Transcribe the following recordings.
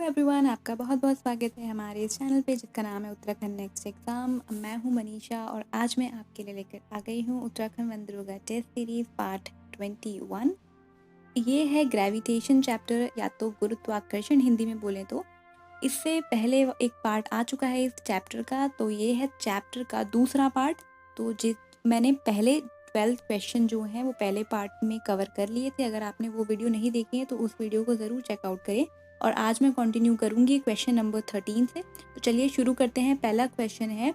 Everyone, आपका बहुत बहुत स्वागत है हमारे इस चैनल पे जिसका नाम है उत्तराखंड नेक्स्ट एग्ज़ाम। मैं हूँ मनीषा और आज मैं आपके लिए लेकर आ गई हूँ उत्तराखंड वनदुर्गा टेस्ट सीरीज़ पार्ट 21। ये है ग्रेविटेशन चैप्टर या तो गुरुत्वाकर्षण हिंदी में बोलें तो। इससे पहले एक पार्ट आ चुका है इस चैप्टर का, तो ये है चैप्टर का दूसरा पार्ट। तो मैंने पहले 12 क्वेश्चन जो हैं वो पहले पार्ट में कवर कर लिए थे। अगर आपने वो वीडियो नहीं देखी है तो उस वीडियो को ज़रूर चेकआउट करें। और आज मैं कंटिन्यू करूँगी क्वेश्चन नंबर 13 से। तो चलिए शुरू करते हैं। पहला क्वेश्चन है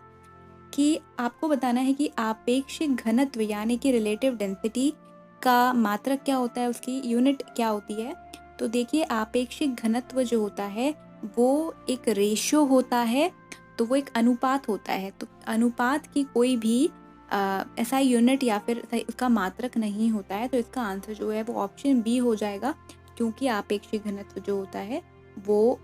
कि आपको बताना है कि आपेक्षिक घनत्व यानी कि रिलेटिव डेंसिटी का मात्रक क्या होता है, उसकी यूनिट क्या होती है। तो देखिए, आपेक्षिक घनत्व जो होता है वो एक रेशियो होता है, तो वो एक अनुपात होता है। तो अनुपात की कोई भी ऐसा यूनिट या फिर उसका मात्रक नहीं होता है। तो इसका आंसर जो है वो ऑप्शन बी हो जाएगा, क्योंकि आपेक्षिक घनत्व जो होता है वो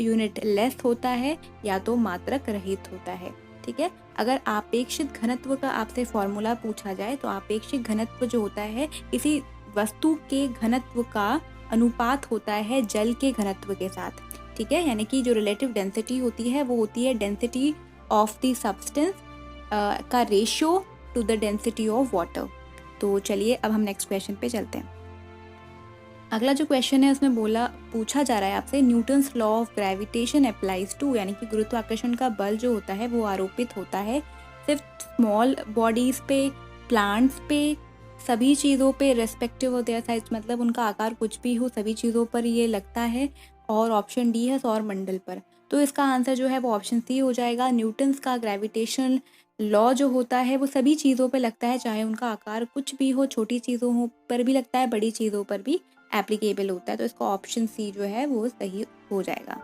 यूनिट लेस होता है या तो मात्रक रहित होता है। ठीक है, अगर आपेक्षिक घनत्व का आपसे फॉर्मूला पूछा जाए तो आपेक्षिक घनत्व जो होता है किसी वस्तु के घनत्व का अनुपात होता है जल के घनत्व के साथ। ठीक है, यानी कि जो रिलेटिव डेंसिटी होती है वो होती है डेंसिटी ऑफ द सब्सटेंस का ratio two the density of water. तो चलिए अब हम नेक्स्ट क्वेश्चन पे चलते हैं। अगला जो क्वेश्चन है उसमें पूछा जा रहा है आपसे, Newton's law of gravitation applies to, यानी कि गुरुत्वाकर्षण का बल जो होता है वो आरोपित होता है सिर्फ स्मॉल बॉडीज पे, प्लांट्स पे, सभी चीज़ों पे रेस्पेक्टिव ऑफ देयर साइज, मतलब उनका आकार कुछ भी हो सभी चीज़ों पर ये लगता है। और ऑप्शन डी है सौरमंडल पर। तो इसका आंसर जो है वो ऑप्शन सी हो जाएगा। न्यूटन्स का ग्रेविटेशन लॉ जो होता है वो सभी चीज़ों पे लगता है, चाहे उनका आकार कुछ भी हो, छोटी चीज़ों हो पर भी लगता है, बड़ी चीज़ों पर भी एप्लीकेबल होता है। तो इसका ऑप्शन सी जो है वो सही हो जाएगा।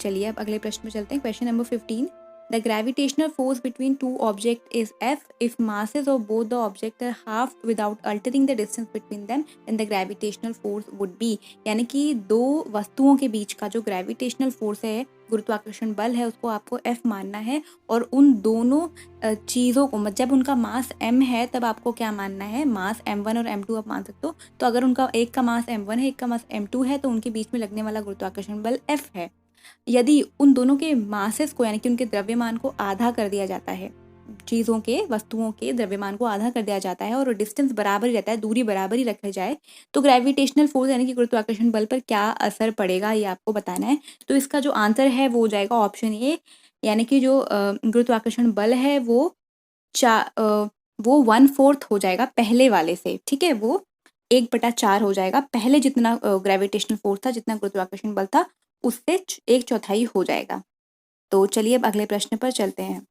चलिए अब अगले प्रश्न में चलते हैं। Question number 15, the gravitational force between two object is F if masses of both the object are halved without altering the distance between them, then the gravitational force would be। यानी कि दो वस्तुओं के बीच का जो ग्रेविटेशनल फोर्स है, गुरुत्वाकर्षण बल है, उसको आपको एफ मानना है। और उन दोनों चीज़ों को, जब उनका मास m है तब आपको क्या मानना है, मास m1 और m2 आप मान सकते हो। तो अगर उनका एक का मास m1 है, एक का मास m2 है, तो उनके बीच में लगने वाला गुरुत्वाकर्षण बल f है। यदि उन दोनों के मासेस को, यानी कि उनके द्रव्यमान को आधा कर दिया जाता है, चीज़ों के, वस्तुओं के द्रव्यमान को आधा कर दिया जाता है और डिस्टेंस बराबर ही रहता है, दूरी बराबर ही रखी जाए, तो ग्रेविटेशनल फोर्स यानी कि गुरुत्वाकर्षण बल पर क्या असर पड़ेगा ये आपको बताना है। तो इसका जो आंसर है वो हो जाएगा ऑप्शन ए, यानी कि जो गुरुत्वाकर्षण बल है वो 1/4 हो जाएगा पहले वाले से। ठीक है, वो 1/4 हो जाएगा। पहले जितना ग्रेविटेशनल फोर्स था, जितना गुरुत्वाकर्षण बल था, उससे 1/4 हो जाएगा। तो चलिए अब अगले प्रश्न पर चलते हैं।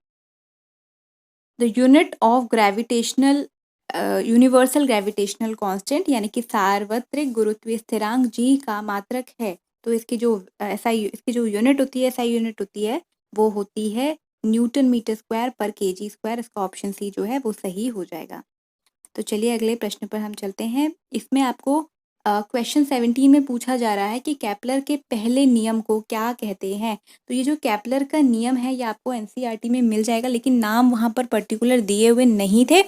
The unit of gravitational universal gravitational constant, यानी कि सार्वत्रिक गुरुत्वीय स्थिरांक जी का मात्रक है। तो इसकी जो इसकी जो यूनिट होती है, SI यूनिट होती है, वो होती है न्यूटन मीटर स्क्वायर पर kg स्क्वायर। इसका ऑप्शन सी जो है वो सही हो जाएगा। तो चलिए अगले प्रश्न पर हम चलते हैं। इसमें आपको क्वेश्चन 17 में पूछा जा रहा है कि केपलर के पहले नियम को क्या कहते हैं। तो ये जो केपलर का नियम है ये आपको एनसीईआरटी में मिल जाएगा, लेकिन नाम वहाँ पर पर्टिकुलर दिए हुए नहीं थे,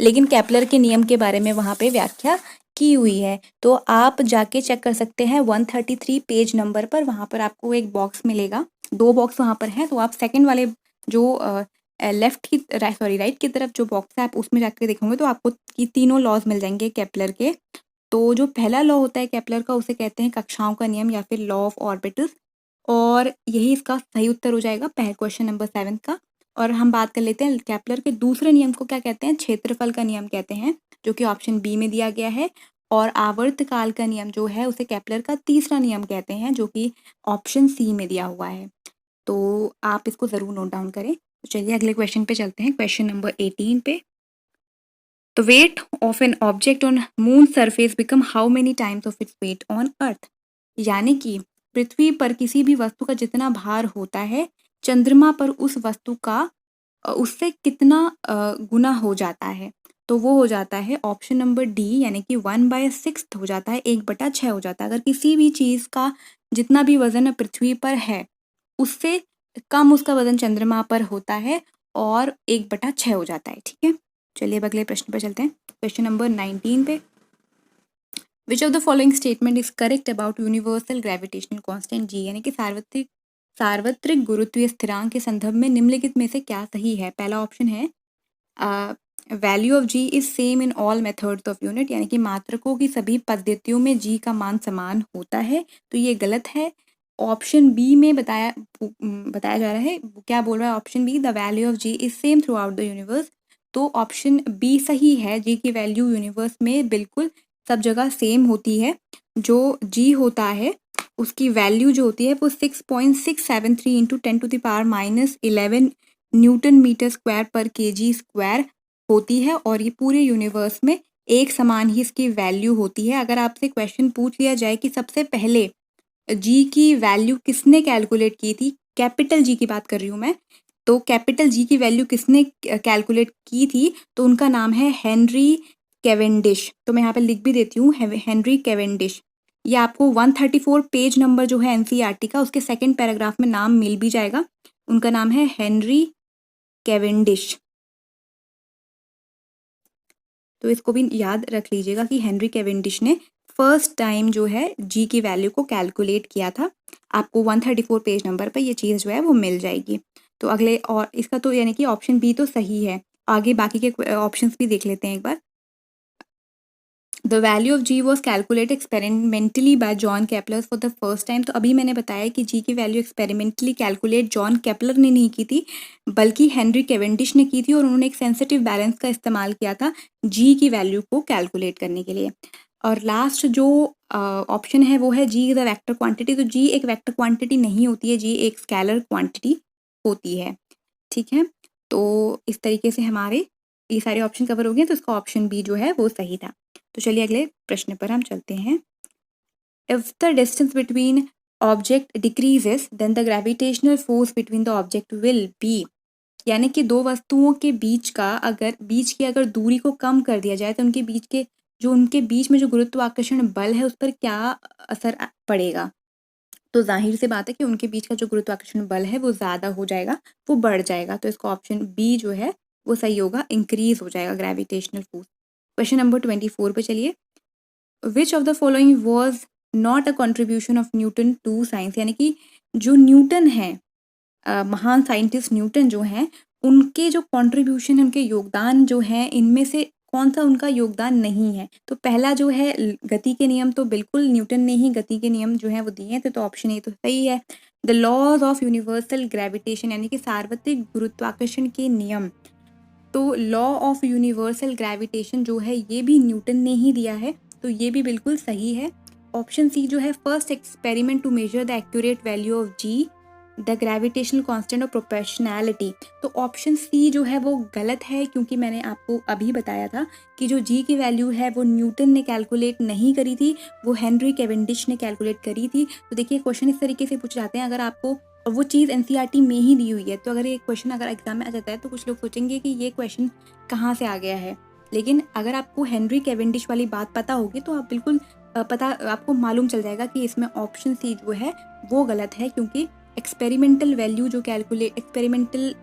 लेकिन केपलर के नियम के बारे में वहाँ पे व्याख्या की हुई है। तो आप जाके चेक कर सकते हैं 133 पेज नंबर पर, वहाँ पर आपको एक बॉक्स मिलेगा, 2 बॉक्स वहाँ पर हैं। तो आप सेकेंड वाले जो राइट की तरफ जो बॉक्स है, आप उसमें जाकर देखोगे तो आपको ये तीनों लॉज मिल जाएंगे केपलर के। तो जो पहला लॉ होता है केपलर का, उसे कहते हैं कक्षाओं का नियम या फिर लॉ ऑफ ऑर्बिटल्स, और यही इसका सही उत्तर हो जाएगा पहले क्वेश्चन नंबर 7 का। और हम बात कर लेते हैं केपलर के दूसरे नियम को क्या कहते हैं, क्षेत्रफल का नियम कहते हैं, जो कि ऑप्शन बी में दिया गया है। और आवर्तकाल का नियम जो है उसे केपलर का तीसरा नियम कहते हैं, जो कि ऑप्शन सी में दिया हुआ है। तो आप इसको ज़रूर नोट डाउन करें। तो चलिए अगले क्वेश्चन पे चलते हैं, क्वेश्चन नंबर 18 पे। The weight of an object on moon surface become how many times of its weight on earth। यानी कि पृथ्वी पर किसी भी वस्तु का जितना भार होता है, चंद्रमा पर उस वस्तु का उससे कितना गुना हो जाता है। तो वो हो जाता है ऑप्शन नंबर डी, यानी कि 1/6 हो जाता है, 1/6 हो जाता है। अगर किसी भी चीज़ का जितना भी वजन पृथ्वी पर है उससे कम उसका वजन चंद्रमा पर होता है और 1/6 हो जाता है। ठीक है, चलिए अब अगले प्रश्न पर चलते हैं, क्वेश्चन नंबर 19 पे। विच of the following statement is correct about universal gravitational constant जी, यानी कि सार्वत्रिक गुरुत्वीय स्थिरांक के संदर्भ में निम्नलिखित में से क्या सही है। पहला ऑप्शन है value of G is same in all methods of unit, यानी कि मात्रकों की सभी पद्धतियों में जी का मान समान होता है, तो ये गलत है। ऑप्शन बी में बताया जा रहा है, क्या बोल रहा है option B, the value of G is same throughout the universe, तो ऑप्शन बी सही है। जी की वैल्यू यूनिवर्स में बिल्कुल सब जगह सेम होती है। जो जी होता है उसकी वैल्यू जो होती है वो 6.673 इंटू 10⁻⁻11 न्यूटन मीटर स्क्वायर पर केजी स्क्वायर होती है, और ये पूरे यूनिवर्स में एक समान ही इसकी वैल्यू होती है। अगर आपसे क्वेश्चन पूछ लिया जाए कि सबसे पहले जी की वैल्यू किसने कैलकुलेट की थी, कैपिटल जी की बात कर रही हूँ मैं, तो कैपिटल जी की वैल्यू किसने कैलकुलेट की थी, तो उनका नाम है हेनरी कैवेंडिश। तो मैं यहाँ पे लिख भी देती हूँ, हेनरी कैवेंडिश। ये आपको 134 पेज नंबर जो है एनसीईआरटी का, उसके सेकंड पैराग्राफ में नाम मिल भी जाएगा। उनका नाम है हेनरी कैवेंडिश। तो इसको भी याद रख लीजिएगा कि हेनरी कैवेंडिश ने फर्स्ट टाइम जो है जी की वैल्यू को कैलकुलेट किया था। आपको 134 पेज नंबर पर ये चीज़ जो है वो मिल जाएगी। तो अगले, और इसका तो यानी कि ऑप्शन बी तो सही है। आगे बाकी के ऑप्शंस भी देख लेते हैं एक बार। The value of G was calculate experimentally by John Kepler for the first time. तो अभी मैंने बताया कि जी की value experimentally calculate John Kepler ने नहीं की थी, बल्कि हेनरी कैवेंडिश ने की थी, और उन्होंने एक सेंसिटिव बैलेंस का इस्तेमाल किया था जी की वैल्यू को कैलकुलेट करने के लिए। और लास्ट जो ऑप्शन है वो है जी इज अ वेक्टर क्वांटिटी। तो जी एक वेक्टर क्वांटिटी नहीं होती है, जी एक स्केलर क्वांटिटी होती है। ठीक है, तो इस तरीके से हमारे ये सारे ऑप्शन कवर हो गए, तो इसका ऑप्शन बी जो है वो सही था। तो चलिए अगले प्रश्न पर हम चलते हैं। If the distance between object decreases then the gravitational force between the object will be, यानी कि दो वस्तुओं के बीच की अगर दूरी को कम कर दिया जाए तो उनके बीच में जो गुरुत्वाकर्षण बल है उस पर क्या असर पड़ेगा। तो जाहिर सी बात है कि उनके बीच का जो गुरुत्वाकर्षण बल है वो ज़्यादा हो जाएगा, वो बढ़ जाएगा। तो इसका ऑप्शन बी जो है वो सही होगा, इंक्रीज हो जाएगा ग्रेविटेशनल फोर्स। क्वेश्चन नंबर 24 पे चलिए। Which of the following was not a contribution of Newton to science, यानी कि जो न्यूटन है, महान साइंटिस्ट न्यूटन जो हैं, उनके जो कॉन्ट्रीब्यूशन है, उनके योगदान जो हैं, इनमें से कौन सा उनका योगदान नहीं है। तो पहला जो है गति के नियम, तो बिल्कुल न्यूटन ने ही गति के नियम जो है वो दिए हैं, तो ऑप्शन ए तो सही है। The laws of universal gravitation, यानी कि सार्वत्रिक गुरुत्वाकर्षण के नियम, तो लॉ ऑफ यूनिवर्सल ग्रेविटेशन जो है ये भी न्यूटन ने ही दिया है, तो ये भी बिल्कुल सही है। ऑप्शन सी जो है first experiment to measure the accurate value of G the gravitational constant of proportionality, तो ऑप्शन सी जो है वो गलत है, क्योंकि मैंने आपको अभी बताया था कि जो जी की वैल्यू है वो न्यूटन ने कैलकुलेट नहीं करी थी, वो हेनरी कैवेंडिश ने कैलकुलेट करी थी। तो देखिए क्वेश्चन इस तरीके से पूछ जाते हैं, अगर आपको, और वो चीज़ एनसीईआरटी में ही दी हुई है, तो अगर ये क्वेश्चन अगर एग्जाम में आ जाता है तो कुछ लोग सोचेंगे कि ये क्वेश्चन कहाँ से आ गया है, लेकिन अगर आपको हेनरी कैवेंडिश वाली बात पता होगी तो आप बिल्कुल आपको मालूम चल जाएगा कि इसमें ऑप्शन सी जो है वो गलत है, क्योंकि एक्सपेरिमेंटल वैल्यू जो एक्सपेरिमेंटल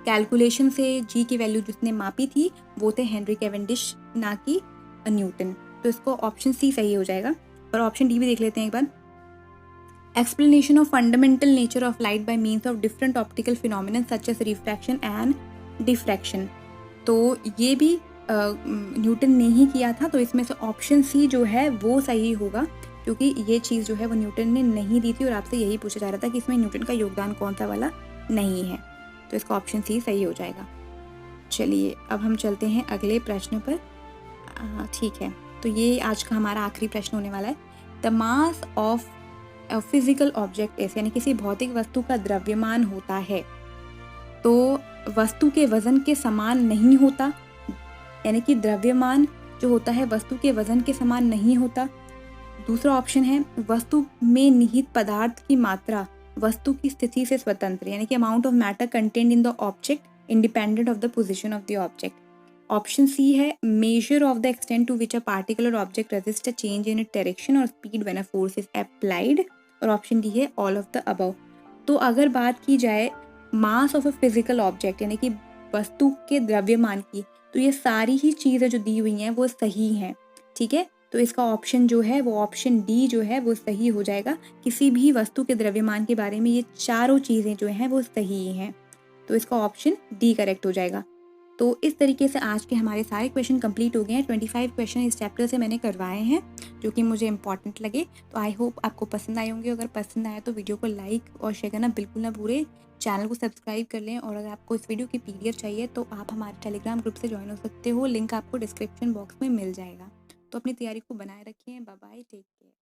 कैलकुलेशन से जी की वैल्यू जिसने मापी थी वो थे हेनरी कैवेंडिश, ना कि न्यूटन। तो इसको ऑप्शन सी सही हो जाएगा। और ऑप्शन डी भी देख लेते हैं एक बार। Explanation of fundamental nature of light by means of different optical phenomena such as refraction and diffraction, तो ये भी न्यूटन ने ही किया था, तो इसमें से ऑप्शन सी जो है वो सही होगा, क्योंकि ये चीज़ जो है वो न्यूटन ने नहीं दी थी, और आपसे यही पूछा जा रहा था कि इसमें न्यूटन का योगदान कौन सा वाला नहीं है, तो इसका ऑप्शन सी सही हो जाएगा। चलिए अब हम चलते हैं अगले प्रश्न पर। ठीक है, तो ये आज का हमारा आखिरी प्रश्न होने वाला है। The mass of physical object is, यानी किसी भौतिक वस्तु का द्रव्यमान होता है तो वस्तु के वजन के समान नहीं होता, यानी कि द्रव्यमान जो होता है वस्तु के वजन के समान नहीं होता। दूसरा ऑप्शन है वस्तु में निहित पदार्थ की मात्रा वस्तु की स्थिति से स्वतंत्र, यानी कि amount of matter content in the object independent of the position of the object. Option C है measure of the extent to which a particular object resist a change in it direction और speed when a force is applied, और option D है all of the above. तो अगर बात की जाए mass of a physical object, यानी कि वस्तु के द्रव्यमान की, तो ये सारी ही चीज़ें जो दी हुई हैं वो सही हैं, ठीक है। तो इसका ऑप्शन जो है वो ऑप्शन डी जो है वो सही हो जाएगा। किसी भी वस्तु के द्रव्यमान के बारे में ये चारों चीज़ें जो हैं वो सही हैं, तो इसका ऑप्शन डी करेक्ट हो जाएगा। तो इस तरीके से आज के हमारे सारे क्वेश्चन कंप्लीट हो गए हैं। 25 क्वेश्चन इस चैप्टर से मैंने करवाए हैं जो कि मुझे इंपॉर्टेंट लगे। तो आई होप आपको पसंद आए होंगे। अगर पसंद आया तो वीडियो को लाइक और शेयर करना बिल्कुल ना भूलें। चैनल को सब्सक्राइब कर लें और अगर आपको इस वीडियो की पीडीएफ चाहिए तो आप हमारे टेलीग्राम ग्रुप से ज्वाइन हो सकते हो। लिंक आपको डिस्क्रिप्शन बॉक्स में मिल जाएगा। तो अपनी तैयारी को बनाए रखिए। Bye bye, take care.